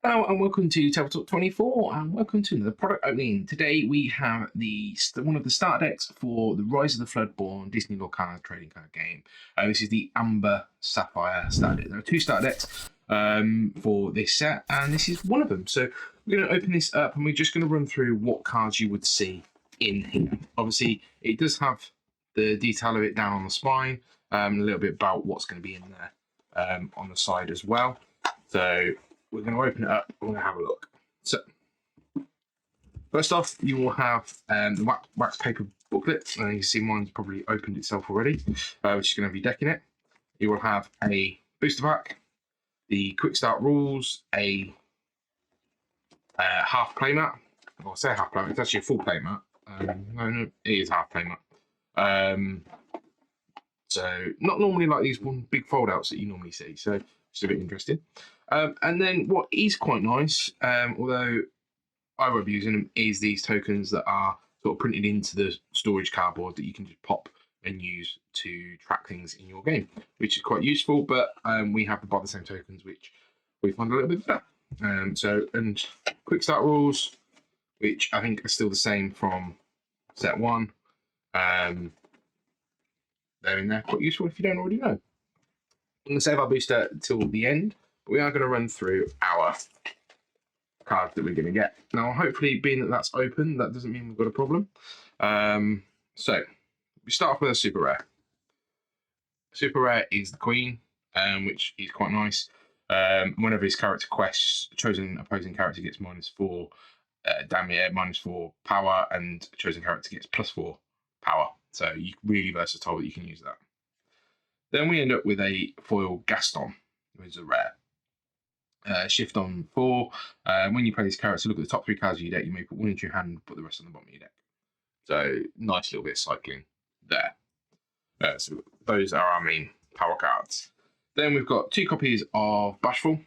Hello and welcome to Tabletop 24 and welcome to another product opening. Today we have one of the starter decks for the Rise of the Floodborn Disney Lorcana trading card game. This is the Amber Sapphire starter deck. There are two starter decks for this set and this is one of them. So we're going to open this up and we're just going to run through what cards you would see in here. Obviously it does have the detail of it down on the spine, a little bit about what's going to be in there on the side as well. So we're going to open it up and we're going to have a look. So, first off, you will have the wax paper booklet. And you can see mine's probably opened itself already, which is going to be decking it. You will have a booster pack, the quick start rules, a half playmat. Well, I say half playmat, it's actually a full playmat. No, it is half playmat. So, not normally like these one big fold outs that you normally see. So, it's a bit interesting. And then what is quite nice, although I won't be using them, is these tokens that are sort of printed into the storage cardboard that you can just pop and use to track things in your game, which is quite useful. But we have to buy the same tokens, which we find a little bit better. And quick start rules, which I think are still the same from set one. They're in there, quite useful if you don't already know. I'm going to save our booster till the end, but we are going to run through our cards that we're going to get. Now, hopefully, being that that's open, that doesn't mean we've got a problem. So, we start off with a super rare. Super rare is the Queen, which is quite nice. Whenever his character quests, chosen opposing character gets -4 damage, -4 power, and chosen character gets +4 power. So, really versatile that you can use that. Then we end up with a foil Gaston, which is a rare. Shift on 4. When you play this character, look at the top 3 cards of your deck. You may put one into your hand and put the rest on the bottom of your deck. So, nice little bit of cycling there. So, those are our main power cards. Then we've got 2 copies of Bashful,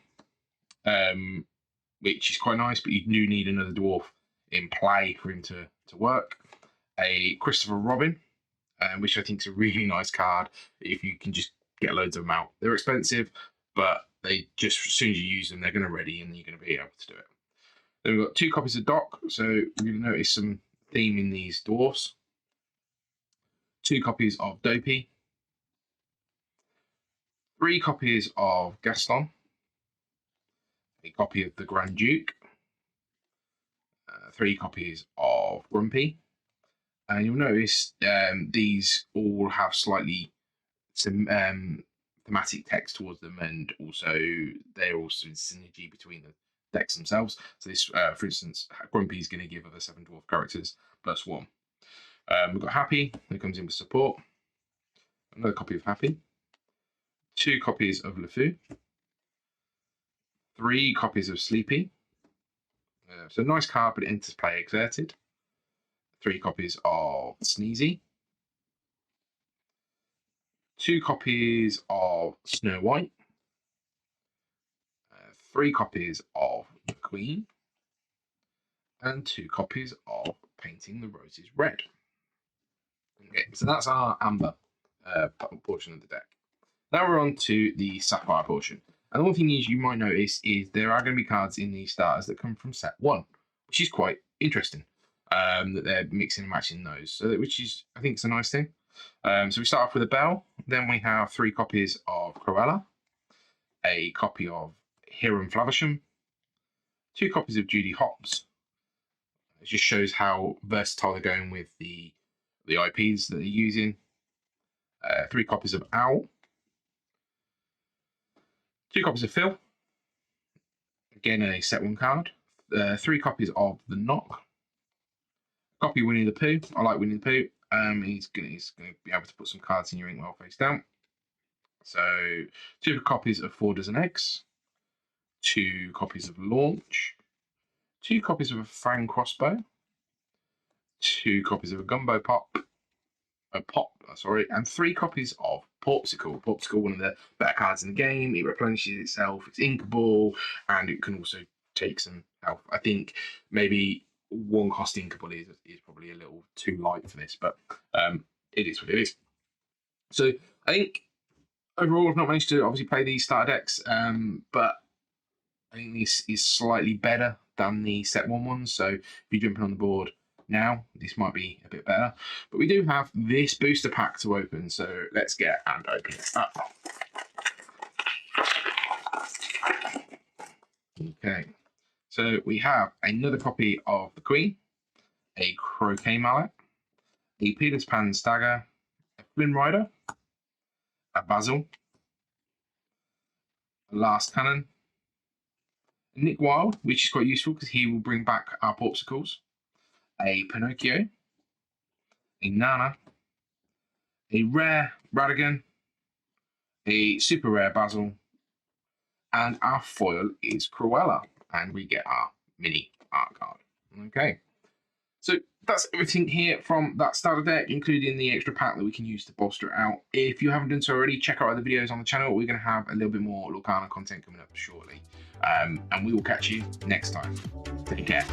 which is quite nice, but you do need another dwarf in play for him to work. A Christopher Robin, which I think is a really nice card if you can just get loads of them out. They're expensive, but they just, as soon as you use them, they're going to ready and you're going to be able to do it. Then we've got 2 copies of Doc, so we're going to notice some theme in these dwarfs. 2 copies of Dopey. 3 copies of Gaston. A copy of the Grand Duke. 3 copies of Grumpy. And you'll notice these all have slightly some thematic text towards them, and also they're also synergy between the decks themselves. So this, for instance, Grumpy is going to give other 7 dwarf characters +1. We've got Happy, who comes in with support. Another copy of Happy. 2 copies of LeFou. 3 copies of Sleepy. So nice card, but it enters play exerted. 3 copies of Sneezy. 2 copies of Snow White. 3 copies of the Queen. And 2 copies of Painting the Roses Red. Okay, so that's our Amber portion of the deck. Now we're on to the Sapphire portion. And the one thing you might notice is there are going to be cards in these starters that come from set 1, which is quite interesting. That they're mixing and matching those, so which is, I think, it's a nice thing. So we start off with a Belle. Then we have 3 copies of Cruella, a copy of Hiram Flavisham, 2 copies of Judy Hopps. It just shows how versatile they're going with the IPs that they're using. 3 copies of Owl, 2 copies of Phil. Again, a set 1 card. 3 copies of the Knock. Copy Winnie the Pooh. I like Winnie the Pooh. He's going to be able to put some cards in your inkwell face down. So 2 copies of 4 Dozen Eggs. 2 copies of Launch. 2 copies of a Fang Crossbow. 2 copies of a Gumbo Pop. And 3 copies of Popsicle. Popsicle, one of the better cards in the game. It replenishes itself. It's inkable, and it can also take some health. I think maybe 1 cost inkable is probably a little too light for this, but it is what it is. So I think overall I've not managed to obviously play these starter decks, but I think this is slightly better than the set 1 ones. So if you're jumping on the board now, this might be a bit better. But we do have this booster pack to open. So let's get and open it up. Okay. So we have another copy of the Queen, a Croquet Mallet, a Peter's Pan Stagger, a Flynn Rider, a Basil, a Last Cannon, a Nick Wilde, which is quite useful because he will bring back our Porpsicles, a Pinocchio, a Nana, a rare Radigan, a super rare Basil, and our foil is Cruella, and we get our mini art card. Okay. So that's everything here from that starter deck, including the extra pack that we can use to bolster it out. If you haven't done so already, check out other videos on the channel. We're going to have a little bit more Lorcana content coming up shortly. And we will catch you next time. Take care.